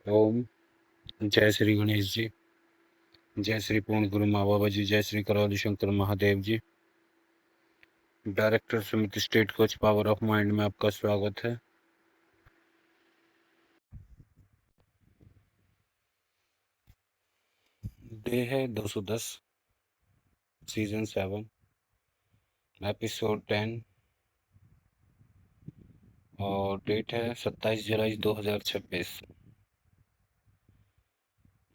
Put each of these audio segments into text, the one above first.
ओम। जय श्री गणेश जी। जय श्री पूर्ण गुरु माँ बाबा जी। जय श्री करौली शंकर महादेव जी। डायरेक्टर समिति state coach power of mind में आपका स्वागत है। डे है 210, सीजन 7, एपिसोड 10 और डेट है 27 जुलाई 2026।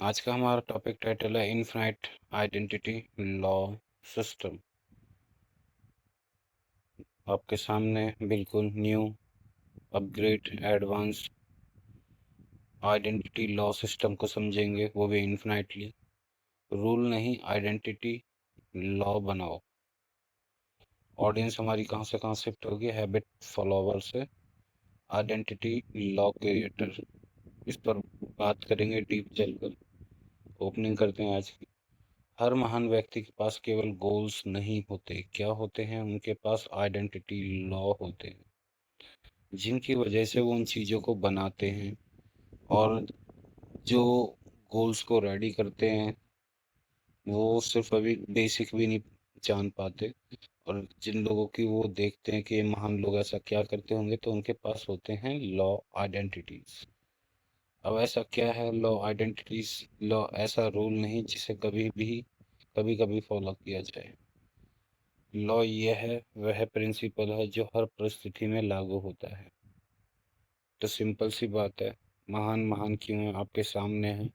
आज का हमारा टॉपिक टाइटल है इनफाइनाइट आइडेंटिटी लॉ सिस्टम। आपके सामने बिल्कुल new upgrade advance identity law system को समझेंगे, वो भी इनफाइनाइटली। रूल नहीं, आइडेंटिटी लॉ बनाओ। ऑडियंस हमारी कहाँ से कहाँ शिफ्ट होगी, हैबिट फॉलोवर से आइडेंटिटी लॉ क्रिएटर। इस पर बात करेंगे डीप चलकर। ओपनिंग करते हैं आज की। हर महान व्यक्ति के पास केवल गोल्स नहीं होते, क्या होते हैं? उनके पास आइडेंटिटी लॉ होते हैं, जिनकी वजह से वो उन चीज़ों को बनाते हैं। और जो गोल्स को रेडी करते हैं वो सिर्फ अभी बेसिक भी नहीं जान पाते। और जिन लोगों की वो देखते हैं कि ये महान लोग ऐसा क्या करते होंगे, तो उनके पास होते हैं लॉ आइडेंटिटीज। अब ऐसा क्या है लॉ आइडेंटिटीज? लॉ ऐसा रूल नहीं जिसे कभी कभी फॉलो किया जाए। लॉ ये है, वह प्रिंसिपल है जो हर परिस्थिति में लागू होता है। तो सिंपल सी बात है, महान महान क्यों है आपके सामने है।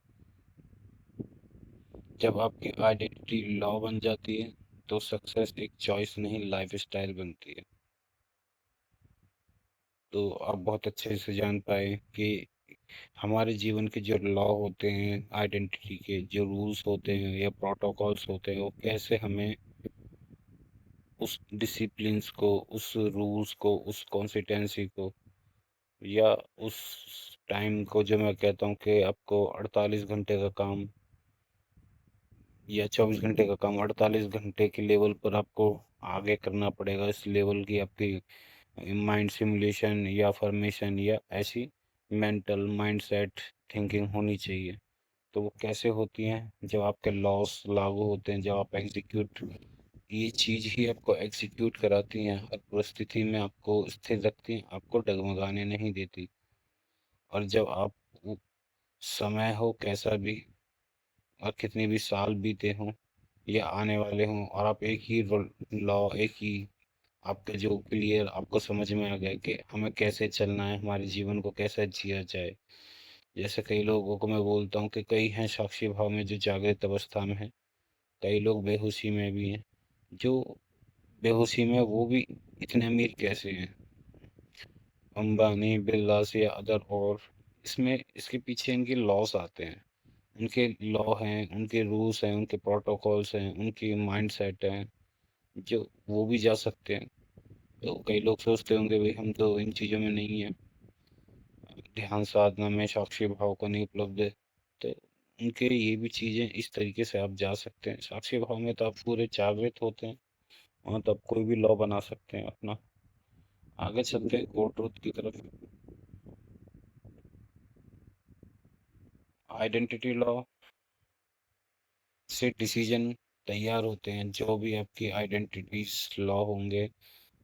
जब आपकी आइडेंटिटी लॉ बन जाती है तो सक्सेस एक चॉइस नहीं, लाइफ स्टाइल बनती है। तो आप बहुत अच्छे से जान पाए कि हमारे जीवन के जो लॉ होते हैं, आइडेंटिटी के जो रूल्स होते हैं या प्रोटोकॉल्स होते हैं, वो कैसे हमें उस डिसिप्लिन्स को, उस रूल्स को, उस कॉन्सिस्टेंसी को, या उस टाइम को, जो मैं कहता हूँ कि आपको 48 घंटे का काम या 24 घंटे का काम 48 घंटे के लेवल पर आपको आगे करना पड़ेगा। इस लेवल की आपकी माइंड सिमुलेशन या फॉर्मेशन या ऐसी मेंटल माइंडसेट थिंकिंग होनी चाहिए। तो वो कैसे होती हैं? जब आपके लॉस लागू होते हैं, जब आप एग्जीक्यूट, ये चीज़ ही आपको एग्जीक्यूट कराती हैं, हर परिस्थिति में आपको स्थिर रखती हैं, आपको डगमगाने नहीं देती। और जब आप समय हो कैसा भी और कितने भी साल बीते हों या आने वाले हों, और आप एक ही लॉ, एक ही आपके जो क्लियर आपको समझ में आ गया कि हमें कैसे चलना है, हमारे जीवन को कैसे जिया जाए। जैसे कई लोगों को मैं बोलता हूँ कि कई हैं साक्षी भाव में जो जागृत अवस्था में है, कई लोग बेहोशी में भी हैं। जो बेहोशी में, वो भी इतने अमीर कैसे हैं? अंबानी, बिरला से या अदर, और इसमें इसके पीछे इनके लॉस आते हैं। उनके लॉ हैं, उनके रूल्स हैं, उनके प्रोटोकॉल्स हैं, उनकी माइंड सेट हैं, जो वो भी जा सकते हैं। तो कई लोग सोचते होंगे भाई हम तो इन चीज़ों में नहीं है, ध्यान साधना में साक्षी भाव को नहीं उपलब्ध है। तो उनके ये भी चीज़ें इस तरीके से आप जा सकते हैं। साक्षी भाव में तो आप पूरे जागृत होते हैं, वहाँ तो आप कोई भी लॉ बना सकते हैं अपना। आगे चलते हैं कोर्ट ट्रूथ की तरफ। आइडेंटिटी लॉ से डिसीजन तैयार होते हैं। जो भी आपकी आइडेंटिटीज लॉ होंगे,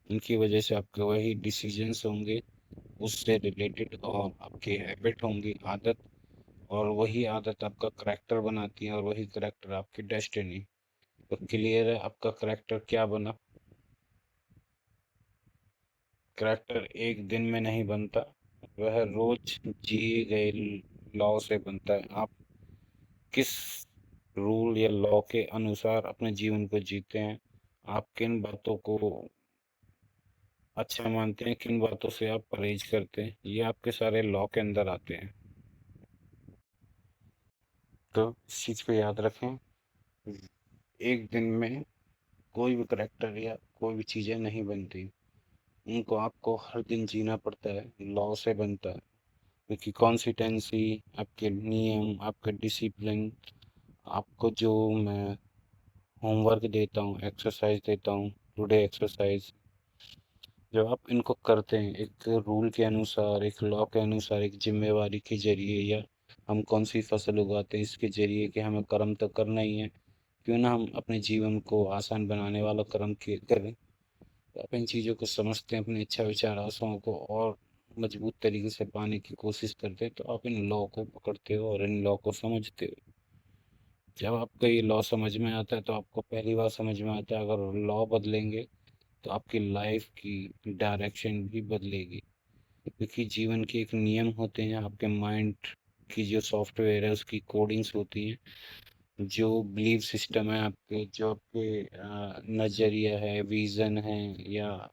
उनकी वजह से आपके वही डिसीजंस होंगे उससे रिलेटेड, और आपकी हैबिट होंगी, आदत। और वही आदत आपका करेक्टर बनाती है, और वही करेक्टर आपकी डेस्टिनी। तो क्लियर है आपका करेक्टर क्या बना। करेक्टर एक दिन में नहीं बनता, वह रोज जिए गए लॉ से बनता है। आप किस रूल या लॉ के अनुसार अपने जीवन को जीते हैं, आप किन बातों को अच्छा मानते हैं, किन बातों से आप परहेज करते हैं, ये आपके सारे लॉ के अंदर आते हैं। तो इस चीज़ को याद रखें, एक दिन में कोई भी करेक्टर या कोई भी चीज़ें नहीं बनती, उनको आपको हर दिन जीना पड़ता है, लॉ से बनता है। क्योंकि कॉन्सिस्टेंसी, आपके नियम, आपका डिसिप्लिन, आपको जो मैं होमवर्क देता हूँ, एक्सरसाइज देता हूँ, टुडे एक्सरसाइज, जब आप इनको करते हैं एक रूल के अनुसार, एक लॉ के अनुसार, एक जिम्मेवारी के जरिए, या हम कौन सी फसल उगाते हैं इसके जरिए कि हमें कर्म तो करना ही है। क्यों ना हम अपने जीवन को आसान बनाने वाला कर्म करें। तो आप इन चीज़ों को समझते हैं, अपनी इच्छा विचार आशाओं को और मजबूत तरीके से पाने की कोशिश करते हैं, तो आप इन लॉ को पकड़ते हो और इन लॉ को समझते हो। जब आपको ये लॉ समझ में आता है तो आपको पहली बार समझ में आता है, अगर लॉ बदलेंगे तो आपकी लाइफ की डायरेक्शन भी बदलेगी। क्योंकि जीवन के एक नियम होते हैं, आपके माइंड की जो सॉफ्टवेयर है उसकी कोडिंग्स होती हैं, जो बिलीफ सिस्टम है आपके, जो आपके नज़रिया है, विज़न है, या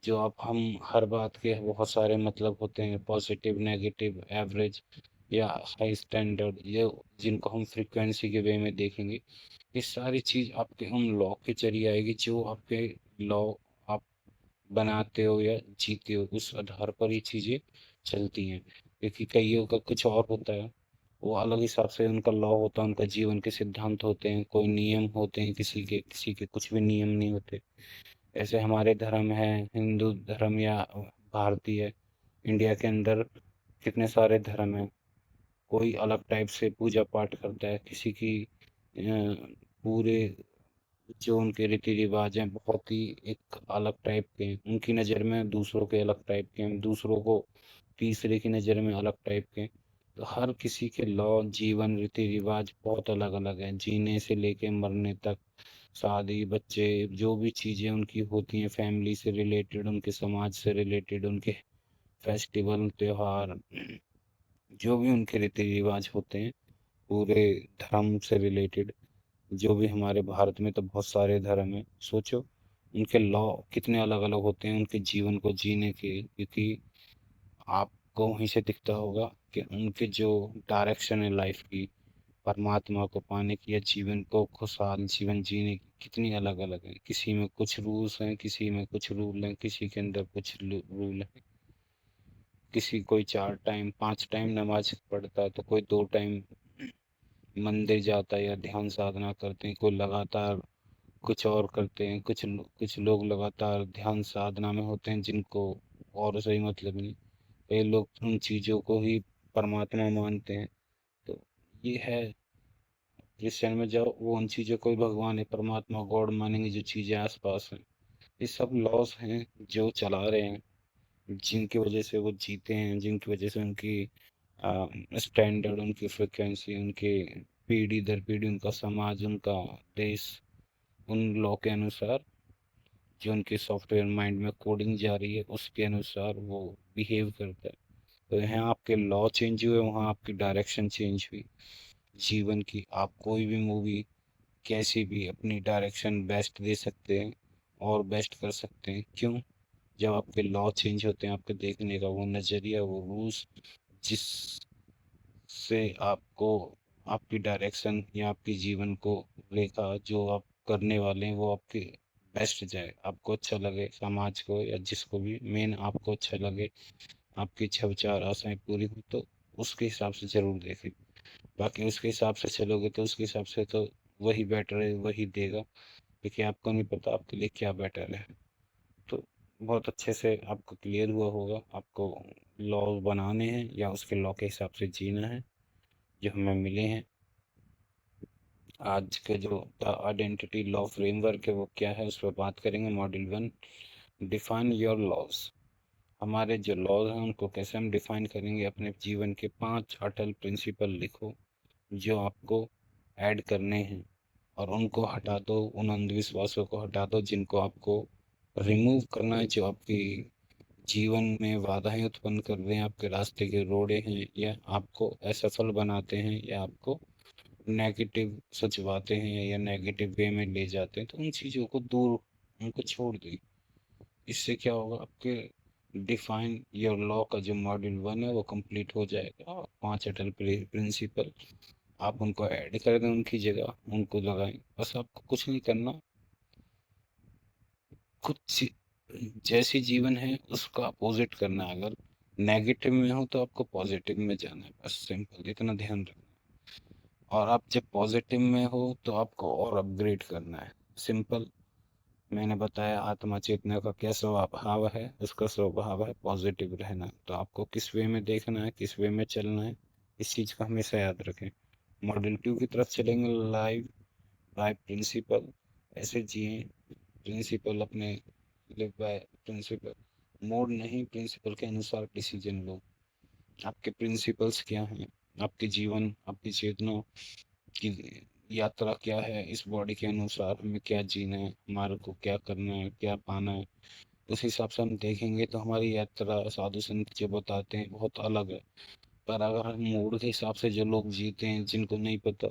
जो आप हम हर बात के बहुत सारे मतलब होते हैं, पॉजिटिव, नेगेटिव, एवरेज या हाई स्टैंडर्ड, ये जिनको हम फ्रीक्वेंसी के वे में देखेंगे, ये सारी चीज़ आपके उन लॉ के जरिए आएगी जो आपके लॉ आप बनाते हो या जीते हो, उस आधार पर ये चीज़ें चलती हैं। क्योंकि कईयों का कुछ और होता है, वो अलग हिसाब से उनका लॉ होता है, उनका जीवन के सिद्धांत होते हैं, कोई नियम होते हैं, किसी के कुछ भी नियम नहीं होते। ऐसे हमारे धर्म है, हिंदू धर्म या भारतीय इंडिया के अंदर कितने सारे धर्म हैं। कोई अलग टाइप से पूजा पाठ करता है, किसी की पूरे जो उनके रीति रिवाज हैं बहुत ही एक अलग टाइप के हैं, उनकी नज़र में दूसरों के अलग टाइप के हैं, दूसरों को तीसरे की नज़र में अलग टाइप के हैं। तो हर किसी के लॉ, जीवन, रीति रिवाज बहुत अलग अलग हैं, जीने से लेके मरने तक, शादी, बच्चे, जो भी चीज़ें उनकी होती हैं फैमिली से रिलेटेड, उनके समाज से रिलेटेड, उनके फेस्टिवल, त्योहार, जो भी उनके रीति रिवाज होते हैं पूरे धर्म से रिलेटेड। जो भी हमारे भारत में तो बहुत सारे धर्म हैं, सोचो उनके लॉ कितने अलग अलग होते हैं उनके जीवन को जीने के। क्योंकि आपको वहीं से दिखता होगा कि उनके जो डायरेक्शन है लाइफ की, परमात्मा को पाने की या जीवन को खुशहाल जीवन जीने की, कितनी अलग अलग है। किसी में कुछ रूल्स हैं, किसी में कुछ रूल हैं, किसी के अंदर कुछ रूल है। किसी कोई 4 टाइम 5 टाइम नमाज पढ़ता है, तो कोई 2 टाइम मंदिर जाता है या ध्यान साधना करते हैं, कोई लगातार कुछ और करते हैं, कुछ लोग लगातार ध्यान साधना में होते हैं जिनको और सही मतलब नहीं। कई लोग उन चीज़ों को ही परमात्मा मानते हैं। तो ये है, क्रिश्चियन में जाओ वो उन चीज़ों को ही भगवान है, परमात्मा, गॉड मानेंगे, जो चीज़ें आसपास हैं। ये सब लॉस हैं जो चला रहे हैं, जिनकी वजह से वो जीते हैं, जिनकी वजह से उनकी स्टैंडर्ड, उनकी फ्रिक्वेंसी, उनके पीढ़ी दर पीढ़ी उनका समाज, उनका देश उन लॉ के अनुसार, जो उनके सॉफ्टवेयर माइंड में कोडिंग जा रही है उसके अनुसार वो बिहेव करता है। तो यहाँ आपके लॉ चेंज हुए, वहाँ आपकी डायरेक्शन चेंज हुई जीवन की। आप कोई भी मूवी, कैसी भी, अपनी डायरेक्शन बेस्ट दे सकते हैं और बेस्ट कर सकते हैं। क्यों? जब आपके लॉ चेंज होते हैं, आपके देखने का वो नज़रिया, वो रूल्स, जिससे आपको आपकी डायरेक्शन या आपके जीवन को रेखा जो आप करने वाले हैं वो आपके बेस्ट जाए, आपको अच्छा लगे, समाज को या जिसको भी, मेन आपको अच्छा लगे, आपकी इच्छा विचार आशाएं पूरी हो, तो उसके हिसाब से ज़रूर देखें। बाकी उसके हिसाब से चलोगे तो उसके हिसाब से तो वही बेटर है, वही देगा। क्योंकि आपको नहीं पता आपके लिए क्या बेटर है। तो बहुत अच्छे से आपको क्लियर हुआ होगा, आपको लॉ बनाने हैं या उसके लॉ के हिसाब से जीना है जो हमें मिले हैं। आज के जो आइडेंटिटी लॉ फ्रेमवर्क है वो क्या है, उस पर बात करेंगे। Module 1, define your laws. हमारे जो लॉज हैं उनको कैसे हम डिफाइन करेंगे। अपने जीवन के 5 अटल प्रिंसिपल लिखो जो आपको ऐड करने हैं, और उनको हटा दो, उन अंधविश्वासों को हटा दो जिनको आपको रिमूव करना है, जो आपकी जीवन में बाधाएं उत्पन्न कर रहे हैं, आपके रास्ते के रोड़े हैं, या आपको असफल बनाते हैं, या आपको नेगेटिव सोचवाते हैं या नेगेटिव वे में ले जाते हैं। तो उन चीज़ों को दूर, उनको छोड़ दें। इससे क्या होगा, आपके डिफाइन योर लॉ का जो मॉड्यूल 1 है वो कंप्लीट हो जाएगा, और 5 अटल प्रिंसिपल आप उनको ऐड कर दें, उनकी जगह उनको लगाएं। बस आपको कुछ नहीं करना, कुछ जैसी जीवन है उसका अपोजिट करना है। अगर नेगेटिव में हो तो आपको पॉजिटिव में जाना है, बस सिंपल इतना ध्यान रखना है। और आप जब पॉजिटिव में हो तो आपको और अपग्रेड करना है, सिंपल। मैंने बताया आत्मा चेतना का क्या स्वभाव है, उसका स्वभाव है पॉजिटिव रहना। तो आपको किस वे में देखना है, किस वे में चलना है, इस चीज को हमेशा याद रखें। मॉडल 2 की तरफ चलेंगे, लाइव बाय प्रिंसिपल। ऐसे जिए प्रिंसिपल अपने, लिव बाय प्रिंसिपल। मोड नहीं, प्रिंसिपल के अनुसार डिसीजन लो। आपके प्रिंसिपल्स क्या हैं? आपके जीवन, आपकी चेतना की यात्रा क्या है? इस बॉडी के अनुसार हमें क्या जीना है, हमारे को क्या करना है, क्या पाना है, उस हिसाब से हम देखेंगे तो हमारी यात्रा साधु संत जो बताते हैं बहुत अलग है। पर अगर हम मूड के हिसाब से जो लोग जीते हैं, जिनको नहीं पता,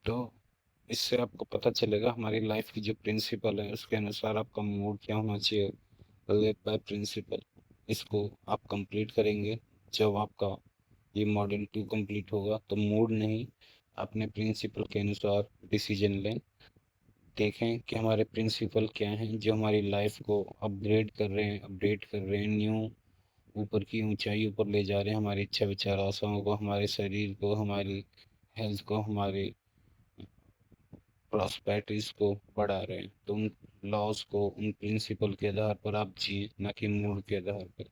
तो इससे आपको पता चलेगा हमारी लाइफ की जो प्रिंसिपल है उसके अनुसार आपका मूड क्या होना चाहिए। लिव बाय प्रिंसिपल, इसको आप कंप्लीट करेंगे। जब आपका ये मॉडल 2 कंप्लीट होगा तो मूड नहीं, अपने प्रिंसिपल के अनुसार डिसीजन लें। देखें कि हमारे प्रिंसिपल क्या हैं जो हमारी लाइफ को अपग्रेड कर रहे हैं, अपडेट कर रहे हैं, न्यू ऊपर की ऊंचाइयों पर ले जा रहे हैं, हमारी इच्छा विचार आशाओं को, हमारे शरीर को, हमारी हेल्थ को, हमारी प्रॉस्पेरिटीज को बढ़ा रहे हैं। तो उन लॉज को, उन प्रिंसिपल के आधार पर आप जिए, न कि मूड के आधार पर।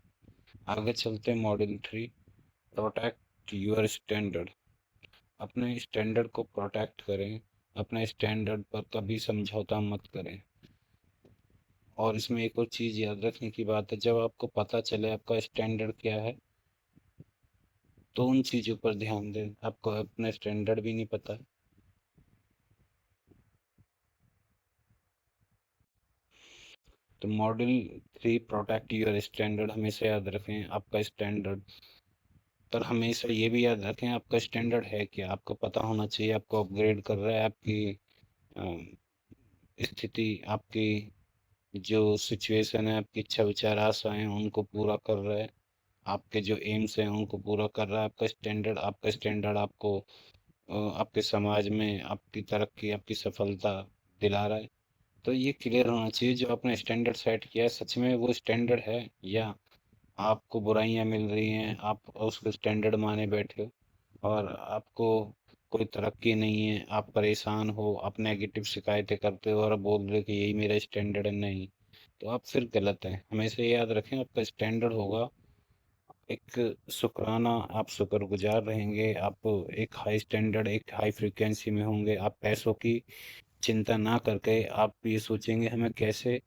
आगे चलते हैं मॉडल 3, प्रोटेक्ट योर स्टैंडर्ड। अपने स्टैंडर्ड को प्रोटेक्ट करें, अपने स्टैंडर्ड पर कभी समझौता मत करें। और इसमें एक और चीज़ याद रखने की बात है, जब आपको पता चले आपका स्टैंडर्ड क्या है तो उन चीज़ों पर ध्यान दें। आपको अपना स्टैंडर्ड भी नहीं पता है तो मॉडल 3, प्रोटेक्ट योर स्टैंडर्ड, हमेशा याद रखें आपका स्टैंडर्ड। पर हमेशा ये भी याद रखें आपका स्टैंडर्ड है क्या, आपको पता होना चाहिए आपको अपग्रेड कर रहा है आपकी स्थिति, आपकी जो सिचुएशन है, आपकी इच्छा विचार आशाएं हैं उनको पूरा कर रहा है, आपके जो एम्स हैं उनको पूरा कर रहा है आपका स्टैंडर्ड। आपका स्टैंडर्ड आपको आपके समाज में आपकी तरक्की, आपकी सफलता दिला रहा है। तो ये क्लियर होना चाहिए जो आपने स्टैंडर्ड सेट किया है सच में वो स्टैंडर्ड है, या आपको बुराइयां मिल रही हैं, आप उसको स्टैंडर्ड माने बैठे हो और आपको कोई तरक्की नहीं है, आप परेशान हो, आप नेगेटिव शिकायतें करते हो और आप बोल रहे हो कि यही मेरा स्टैंडर्ड है। नहीं, तो आप फिर गलत हैं। हमेशा ये याद रखें आपका स्टैंडर्ड होगा एक शुक्राना, आप शुक्रगुजार रहेंगे, आप एक हाई स्टैंडर्ड, एक हाई फ्रिक्वेंसी में होंगे। आप पैसों की चिंता ना करके आप ये सोचेंगे हमें कैसे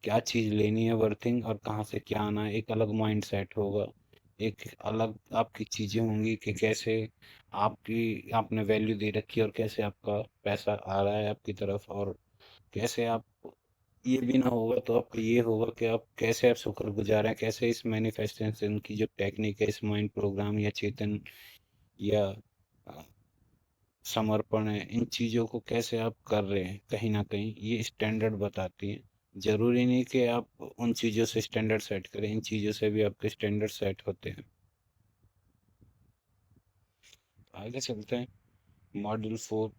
क्या चीज़ लेनी है वर्थिंग और कहाँ से क्या आना है। एक अलग माइंड सेट होगा, एक अलग आपकी चीज़ें होंगी कि कैसे आपकी आपने वैल्यू दे रखी है और कैसे आपका पैसा आ रहा है आपकी तरफ, और कैसे आप, ये भी ना होगा तो आपको ये होगा कि आप कैसे आप शुक्रगुजार हैं, कैसे इस मैनिफेस्टेशन की जो टेक्निक है, इस माइंड प्रोग्राम या चेतन या अ, समर्पण है, इन चीज़ों को कैसे आप कर रहे हैं, कहीं ना कहीं ये स्टैंडर्ड बताती है। जरूरी नहीं कि आप उन चीज़ों से स्टैंडर्ड सेट करें, इन चीज़ों से भी आपके स्टैंडर्ड सेट होते हैं। आगे चलते हैं मॉड्यूल 4,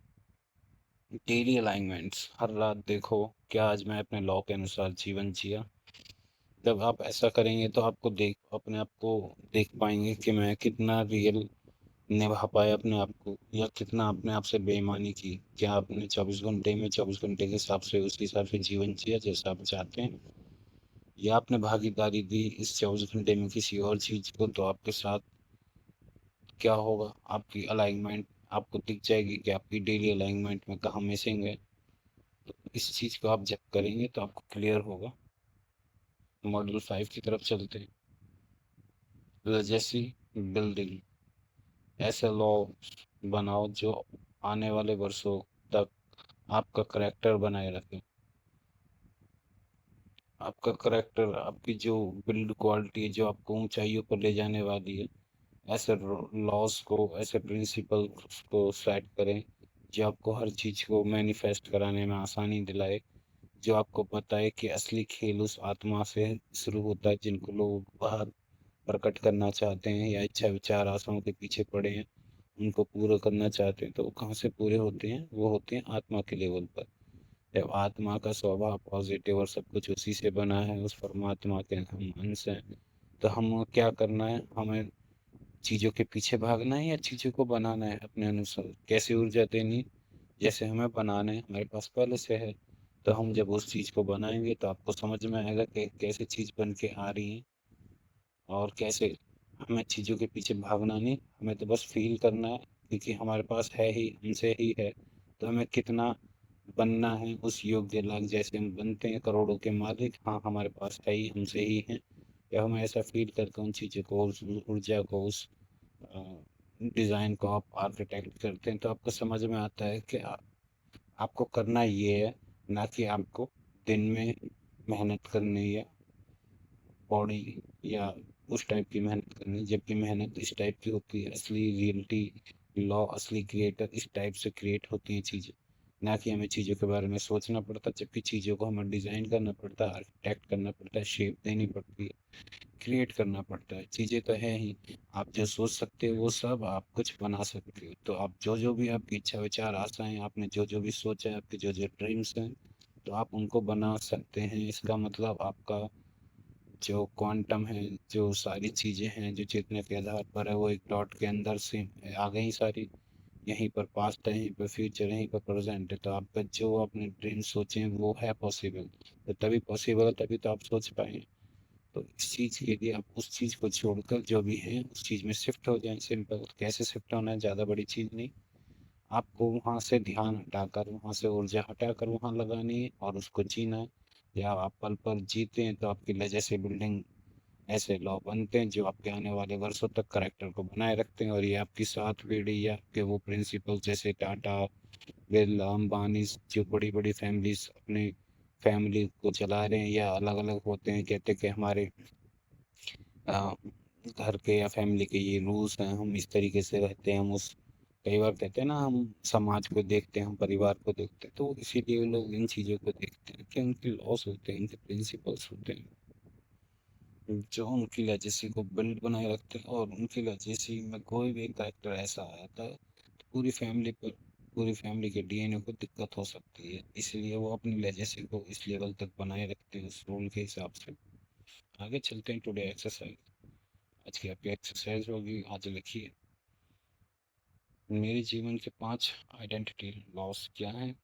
डेली अलाइनमेंट्स। हर रात देखो क्या आज मैं अपने लॉ के अनुसार जीवन जिया। जब आप ऐसा करेंगे तो आपको देख, अपने आप को देख पाएंगे कि मैं कितना रियल निभा पाया अपने आप को, या कितना अपने आप से बेईमानी की। क्या आपने 24 घंटे में 24 घंटे के हिसाब से उस हिसाब से जीवन जिया जैसा आप चाहते हैं, या आपने भागीदारी दी इस 24 घंटे में किसी और चीज को, तो आपके साथ क्या होगा, आपकी अलाइनमेंट आपको दिख जाएगी कि आपकी डेली अलाइनमेंट में कहाँ मिसिंग है। तो इस चीज को आप जब करेंगे तो आपको क्लियर होगा। मॉड्यूल 5 की तरफ चलते हैं, लेजेसी बिल्डिंग। ऐसे लॉ बनाओ जो आने वाले वर्षों तक आपका करेक्टर बनाए रखे। आपका करेक्टर, आपकी जो बिल्ड क्वालिटी है जो आपको ऊंचाइयों पर ले जाने वाली है, ऐसे लॉज को, ऐसे प्रिंसिपल को सेट करें जो आपको हर चीज़ को मैनिफेस्ट कराने में आसानी दिलाए। जो आपको पता है कि असली खेल उस आत्मा से शुरू होता है जिनको लोग बाहर प्रकट करना चाहते हैं या इच्छा विचार आशाओं के पीछे पड़े हैं, उनको पूरा करना चाहते हैं। तो वो कहाँ से पूरे होते हैं, वो होते हैं आत्मा के लेवल पर। जब आत्मा का स्वभाव पॉजिटिव और सब कुछ उसी से बना है, उस परमात्मा के हम अंश हैं, तो हम क्या करना है, हमें चीज़ों के पीछे भागना है या चीज़ों को बनाना है अपने अनुसार। कैसे ऊर्जा देनी, जैसे हमें बनाना है हमारे पास पहले से है। तो हम जब उस चीज़ को बनाएंगे तो आपको समझ में आएगा कि कैसे चीज़ बन के आ रही है, और कैसे हमें चीज़ों के पीछे भागना नहीं, हमें तो बस फ़ील करना है, क्योंकि हमारे पास है ही, हमसे ही है। तो हमें कितना बनना है उस योग्य लायक, जैसे हम बनते हैं करोड़ों के मालिक, हाँ, हमारे पास है ही, हमसे ही है। या हम ऐसा फ़ील करके उन चीज़ों को, उस ऊर्जा को, उस अ, डिज़ाइन को आप आर्किटेक्ट करते हैं, तो आपको समझ में आता है कि आपको करना ये है, ना कि आपको दिन में मेहनत करनी है, बॉडी या उस टाइप की मेहनत करनी, जबकि मेहनत इस टाइप की होती है, असली रियलिटी, लॉ, असली क्रिएटर इस टाइप से क्रिएट होती हैं चीज़ें। ना कि हमें चीज़ों के बारे में सोचना पड़ता, जबकि चीज़ों को हमें डिज़ाइन करना पड़ता है, आर्किटेक्ट करना पड़ता है, शेप देनी पड़ती है, क्रिएट करना पड़ता है। चीज़ें तो है ही, आप जो सोच सकते हो वो सब आप कुछ बना सकते हो। तो आप जो जो भी आपकी इच्छा विचार आशाएं, आपने जो जो भी सोचा है, आपके जो जो ड्रीम्स हैं, तो आप उनको बना सकते हैं। इसका मतलब आपका जो क्वांटम है, जो सारी चीज़ें हैं जो चेतना के आधार पर है, वो एक डॉट के अंदर से आ गई सारी। यहीं पर पास्ट है, यहीं पर फ्यूचर है, यहीं पर प्रेजेंट है। तो आपका जो आपने ड्रीम सोचे हैं वो है पॉसिबल। तो तभी पॉसिबल है, तभी तो आप सोच पाए। तो इस चीज़ के लिए आप उस चीज़ को छोड़कर जो भी है उस चीज़ में शिफ्ट हो जाएं। सिंपल, कैसे शिफ्ट होना है, ज़्यादा बड़ी चीज़ नहीं। आपको वहाँ से ध्यान हटाकर, वहाँ से ऊर्जा हटाकर वहाँ लगानी है और उसको जीना है। या आप पल पल जीते हैं तो आपकी लेजेसी बिल्डिंग, ऐसे लॉ बनते हैं जो आपके आने वाले वर्षों तक करेक्टर को बनाए रखते हैं। और ये आपकी 7 पीढ़ी या आपके वो प्रिंसिपल, जैसे टाटा, बिरला, अंबानी, जो बड़ी बड़ी फैमिलीज अपने फैमिली को चला रहे हैं या अलग अलग होते हैं, कहते हैं कि हमारे अ, घर के या फैमिली के ये रूल्स हैं, हम इस तरीके से रहते हैं, हम उस, कई बार कहते हैं ना, हम समाज को देखते हैं, हम परिवार को देखते हैं, तो इसीलिए वो लोग इन चीज़ों को देखते हैं कि उनके लॉस होते हैं, उनके प्रिंसिपल्स होते हैं, जो उनकी लेजेसी को बिल्ड बनाए रखते हैं। और उनकी लेजेसी में कोई भी कैरेक्टर ऐसा आता है तो पूरी फैमिली पर, पूरी फैमिली के डीएनए को दिक्कत हो सकती है। इसलिए वो अपनी लेजेसी को इस लेवल तक बनाए रखते हैं उस रूल के हिसाब से। आगे चलते हैं, टुडे एक्सरसाइज। आज की आपकी एक्सरसाइज होगी, आज लिखिए, मेरे जीवन के 5 आइडेंटिटी लॉस क्या हैं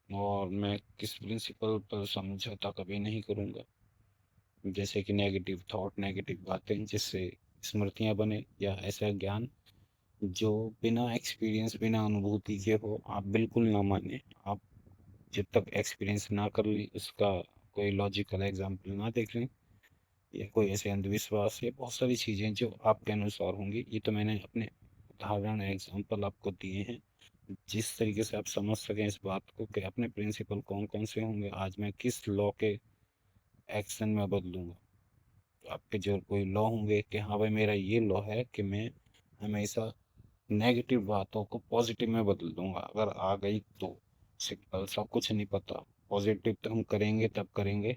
और मैं किस प्रिंसिपल पर समझौता कभी नहीं करूँगा। जैसे कि नेगेटिव थॉट, नेगेटिव बातें, जिससे स्मृतियाँ बने, या ऐसा ज्ञान जो बिना एक्सपीरियंस, बिना अनुभूति के हो, आप बिल्कुल ना माने। आप जब तक एक्सपीरियंस ना कर लें, उसका कोई लॉजिकल एग्जाम्पल ना देख लें, या कोई ऐसे अंधविश्वास या बहुत सारी चीज़ें जो आपके अनुसार होंगी, ये तो मैंने अपने उदाहरण एग्जाम्पल आपको दिए हैं, जिस तरीके से आप समझ सकें इस बात को कि अपने प्रिंसिपल कौन कौन से होंगे, आज मैं किस लॉ के एक्शन में बदलूंगा। तो आपके जो कोई लॉ होंगे कि हाँ भाई, मेरा ये लॉ है कि मैं हमेशा नेगेटिव बातों को पॉजिटिव में बदल दूंगा, अगर आ गई तो। सिंपल सा, कुछ नहीं पता, पॉजिटिव तो हम करेंगे तब करेंगे।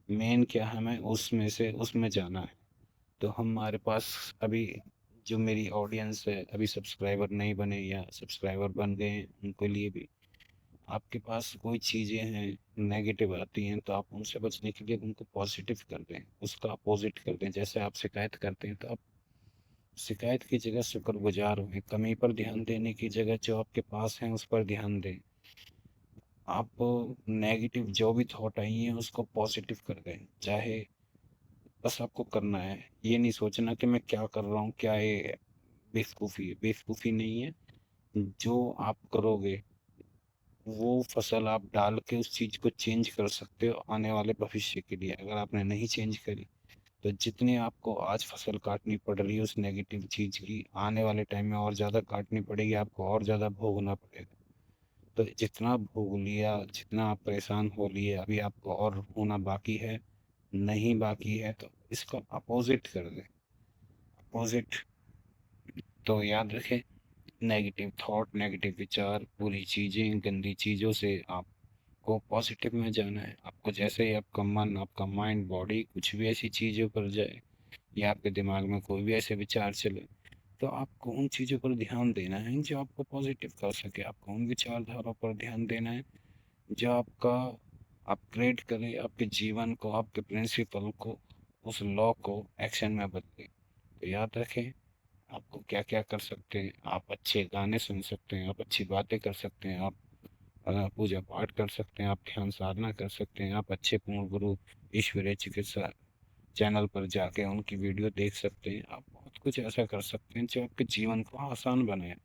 मेन क्या है, हमें उसमें से उसमें जाना है। तो हमारे पास अभी, जो मेरी ऑडियंस है, अभी सब्सक्राइबर नहीं बने या सब्सक्राइबर बन गए हैं, उनके लिए भी, आपके पास कोई चीज़ें हैं नेगेटिव आती हैं, तो आप उनसे बचने के लिए उनको पॉजिटिव कर दें, उसका अपोजिट कर दें। जैसे आप शिकायत करते हैं, तो आप शिकायत की जगह शुक्रगुजार हों, कमी पर ध्यान देने की जगह जो आपके पास है उस पर ध्यान दें। आप नेगेटिव जो भी थॉट आई हैं उसको पॉजिटिव कर दें। चाहे, बस आपको करना है, ये नहीं सोचना कि मैं क्या कर रहा हूँ, क्या ये बेवकूफ़ी है। बेवकूफ़ी नहीं है, जो आप करोगे वो फसल आप डाल के उस चीज़ को चेंज कर सकते हो आने वाले भविष्य के लिए। अगर आपने नहीं चेंज करी, तो जितनी आपको आज फसल काटनी पड़ रही है उस नेगेटिव चीज़ की, आने वाले टाइम में और ज़्यादा काटनी पड़ेगी, आपको और ज़्यादा भोगना पड़ेगा। तो जितना भोग लिया, जितना आप परेशान हो लिए, अभी आपको और होना बाकी है, नहीं बाकी है, तो इसको अपोजिट कर दें। अपोजिट, तो याद रखें, नेगेटिव थॉट, नेगेटिव विचार, बुरी चीज़ें, गंदी चीज़ों से आपको पॉजिटिव में जाना है। आपको जैसे ही आपका मन, आपका माइंड, बॉडी कुछ भी ऐसी चीज़ों पर जाए, या आपके दिमाग में कोई भी ऐसे विचार चले, तो आपको उन चीज़ों पर ध्यान देना है जो आपको पॉजिटिव कर सके। आपको उन विचारधाराओं पर ध्यान देना है जो आपका अपग्रेड करे, आपके जीवन को, आपके प्रिंसिपल को, उस लॉ को एक्शन में बदले। तो याद रखें, आपको क्या क्या कर सकते हैं, आप अच्छे गाने सुन सकते हैं, आप अच्छी बातें कर सकते हैं, आप पूजा पाठ कर सकते हैं, आप ध्यान साधना कर सकते हैं, आप अच्छे पूर्ण गुरु ईश्वरीय चिकित्सा चैनल पर जाके उनकी वीडियो देख सकते हैं। आप बहुत कुछ ऐसा कर सकते हैं जो आपके जीवन को आसान बनाए।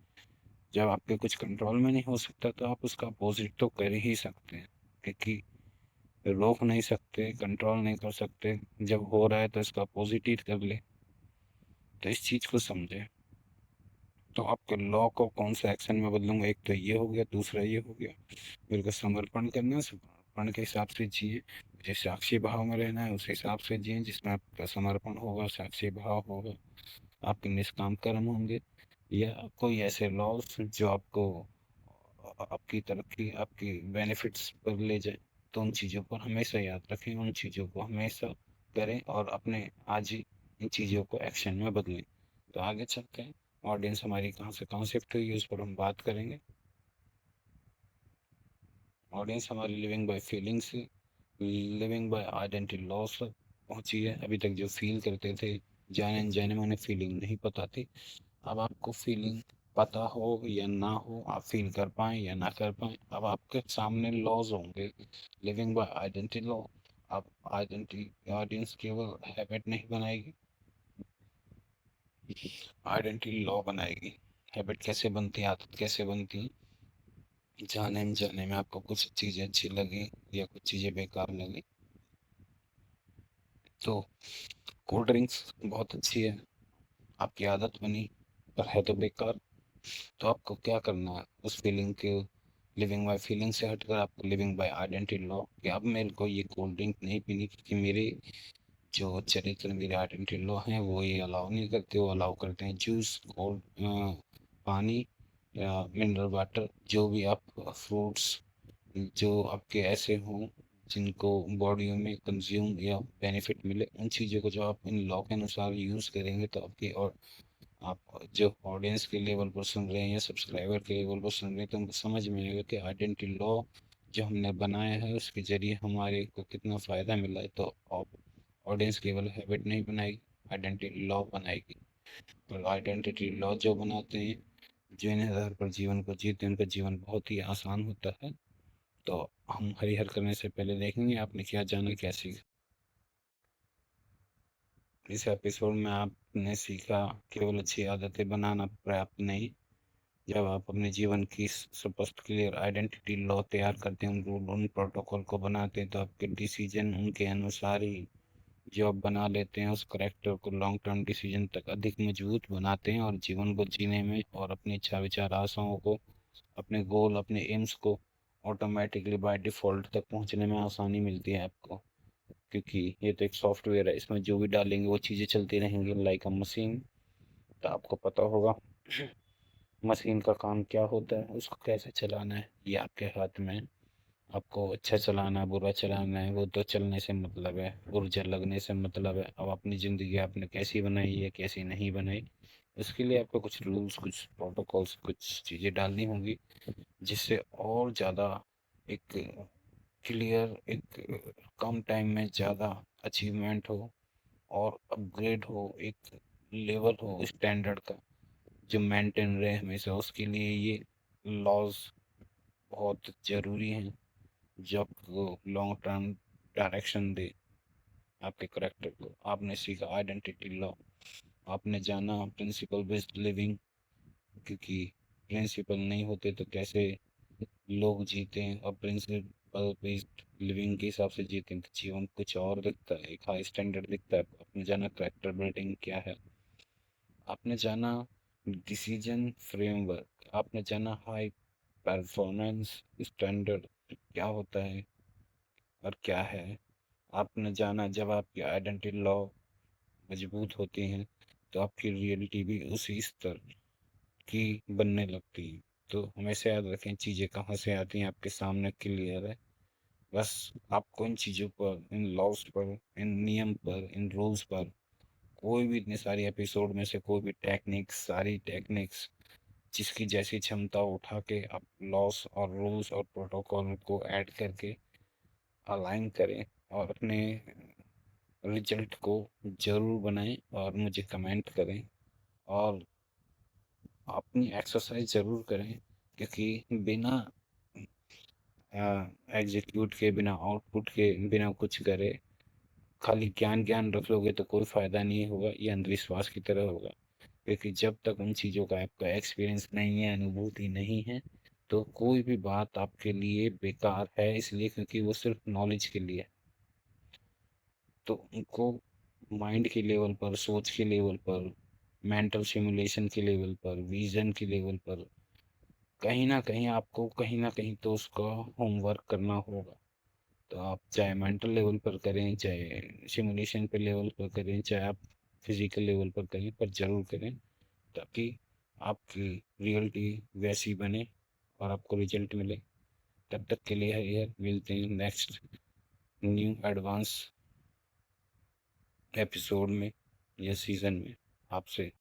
जब आपके कुछ कंट्रोल में नहीं हो सकता तो आप उसका अपोजिट तो कर ही सकते हैं, क्योंकि रोक नहीं सकते, कंट्रोल नहीं कर सकते। जब हो रहा है तो इसका अपोजिट ही कर ले। तो इस चीज़ को समझे। तो आपके लॉ को कौन सा एक्शन में बदलूंगा, एक तो ये हो गया, दूसरा ये हो गया, मेरे को समर्पण करना है, समर्पण के हिसाब से जिए। मुझे साक्षी भाव में रहना है, उस हिसाब से जिए जिसमें आपका समर्पण होगा, साक्षी भाव होगा, आपके निष्काम कर्म होंगे। या कोई ऐसे लॉज जो आपको आपकी तरक्की, आपकी बेनिफिट्स पर ले जाए, तो उन चीज़ों पर हमेशा याद रखें, उन चीज़ों को हमेशा करें और अपने आज ही इन चीज़ों को एक्शन में बदलें। तो आगे चलते हैं, ऑडियंस हमारी कहाँ से कहाँ शिफ्ट हुई है उस पर हम बात करेंगे। ऑडियंस हमारी लिविंग बाय फीलिंग से लिविंग बाय आइडेंटिटी लॉस तक पहुंची है। अभी तक जो फील करते थे, जाने अनजाने में उन्हें फीलिंग नहीं पता थी। अब आपको फीलिंग पता हो या ना हो, आप फील कर पाए या ना कर पाए, अब आपके सामने लॉज होंगे। Living by identity law. आप आइडेंटिटी ऑडियंस केवल हैबिट नहीं बनाएगी, आइडेंटिटी लॉ बनाएगी। हैबिट कैसे बनती है, आदत कैसे बनती है? जाने अनजाने में आपको कुछ चीज़ें अच्छी लगी या कुछ चीज़ें बेकार लगी। तो कोल्ड ड्रिंक्स बहुत अच्छी है, आपकी आदत बनी, पर है तो बेकार। तो आपको क्या करना है, उस फीलिंग के लिविंग बाय फीलिंग से हटकर आपको लिविंग बाय आइडेंटिटी लो कि अब मेरे को ये कोल्ड ड्रिंक नहीं पीनी, क्योंकि मेरे जो चरित्र, मेरे आइडेंटिटी लो हैं वो ये अलाउ नहीं करते। वो अलाउ करते हैं जूस, कोल्ड पानी या मिनरल वाटर, जो भी आप फ्रूट्स जो आपके ऐसे हों जिनको बॉडी में कंज्यूम या बेनिफिट मिले, उन चीज़ों को जो आप इन लॉ के अनुसार यूज़ करेंगे तो आपकी, और आप जो ऑडियंस के लेवल पर सुन रहे हैं या सब्सक्राइबर के लेवल पर सुन रहे हैं, तो उनको समझ में आएगा कि आइडेंटिटी लॉ जो हमने बनाया है उसके जरिए हमारे को कितना फ़ायदा मिला है। तो ऑडियंस केवल हैबिट नहीं बनाएगी, आइडेंटिटी लॉ बनाएगी। और आइडेंटिटी लॉ जो बनाते हैं, जो इन आधार पर जीवन को जीते हैं, उनका जीवन बहुत ही आसान होता है। तो हम हरिहर करने से पहले देखेंगे आपने क्या जाना, क्या सीखा। इस एपिसोड में आपने सीखा केवल अच्छी आदतें बनाना पर्याप्त नहीं। जब आप अपने जीवन की स्पष्ट क्लियर आइडेंटिटी लॉ तैयार करते हैं, उन रूल, उन प्रोटोकॉल को बनाते हैं, तो आपके डिसीजन उनके अनुसार ही जो आप बना लेते हैं, उस करेक्टर को लॉन्ग टर्म डिसीजन तक अधिक मजबूत बनाते हैं और जीवन को जीने में और अपनी इच्छा, विचार, आशाओं को, अपने गोल, अपने एम्स को ऑटोमेटिकली बाय डिफ़ॉल्ट तक पहुंचने में आसानी मिलती है आपको। क्योंकि ये तो एक सॉफ्टवेयर है, इसमें जो भी डालेंगे वो चीज़ें चलती रहेंगी लाइक अ मशीन। तो आपको पता होगा मशीन का काम क्या होता है, उसको कैसे चलाना है, ये आपके हाथ में है। आपको अच्छा चलाना है, बुरा चलाना है, वो तो चलने से मतलब है, ऊर्जा लगने से मतलब है। अब अपनी ज़िंदगी आपने कैसी बनाई है, कैसी नहीं बनाई, उसके लिए आपको कुछ रूल्स, कुछ प्रोटोकॉल्स, कुछ चीज़ें डालनी होंगी, जिससे और ज़्यादा एक क्लियर, एक कम टाइम में ज़्यादा अचीवमेंट हो और अपग्रेड हो, एक लेवल हो स्टैंडर्ड का जो मेंटेन रहे हमेशा। उसके लिए ये लॉज बहुत ज़रूरी हैं, जो आपको लॉन्ग टर्म डायरेक्शन दे आपके करेक्टर को। आपने सीखा आइडेंटिटी लॉ, आपने जाना प्रिंसिपल बेस्ड लिविंग, क्योंकि प्रिंसिपल नहीं होते तो कैसे लोग जीते हैं, और प्रिंसिपल बेस्ड लिविंग के हिसाब से जीते हैं तो जीवन कुछ और दिखता है, एक हाई स्टैंडर्ड दिखता है। आपने जाना करेक्टर बिल्डिंग क्या है, आपने जाना डिसीजन फ्रेमवर्क, आपने जाना हाई परफॉर्मेंस स्टैंडर्ड क्या होता है और क्या है। आपने जाना जब आपकी आइडेंटिटी लॉ मजबूत होती हैं तो आपकी रियलिटी भी उसी स्तर की बनने लगती है। तो हमेशा याद रखें, चीज़ें कहाँ से आती हैं आपके सामने क्लियर है। बस आपको इन चीज़ों पर, इन लॉज पर, इन नियम पर, इन रूल्स पर, कोई भी इतने सारे एपिसोड में से कोई भी टेक्निक्स, सारी टेक्निक्स जिसकी जैसी क्षमता उठा के आप लॉस और रूल्स और प्रोटोकॉल को ऐड करके अलाइन करें और अपने रिजल्ट को ज़रूर बनाएं और मुझे कमेंट करें। और अपनी एक्सरसाइज ज़रूर करें, क्योंकि बिना एग्जीक्यूट के, बिना आउटपुट के, बिना कुछ करे खाली ज्ञान ज्ञान रख लोगे तो कोई फायदा नहीं होगा, ये अंधविश्वास की तरह होगा। क्योंकि जब तक उन चीज़ों का आपका एक्सपीरियंस नहीं है, अनुभूति नहीं है, तो कोई भी बात आपके लिए बेकार है, इसलिए क्योंकि वो सिर्फ नॉलेज के लिए है। तो उनको माइंड के लेवल पर, सोच के लेवल पर, मेंटल सिमुलेशन के लेवल पर, विजन के लेवल पर कहीं ना कहीं आपको कहीं ना कहीं तो उसका होमवर्क करना होगा। तो आप चाहे मेंटल लेवल पर करें, चाहे सिमुलेशन पे लेवल पर करें, चाहे आप फिजिकल लेवल पर करें, पर जरूर करें, ताकि आपकी रियलिटी वैसी बने और आपको रिजल्ट मिले। तब तक के लिए है यार, मिलते हैं नेक्स्ट न्यू एडवांस एपिसोड में या सीजन में आपसे।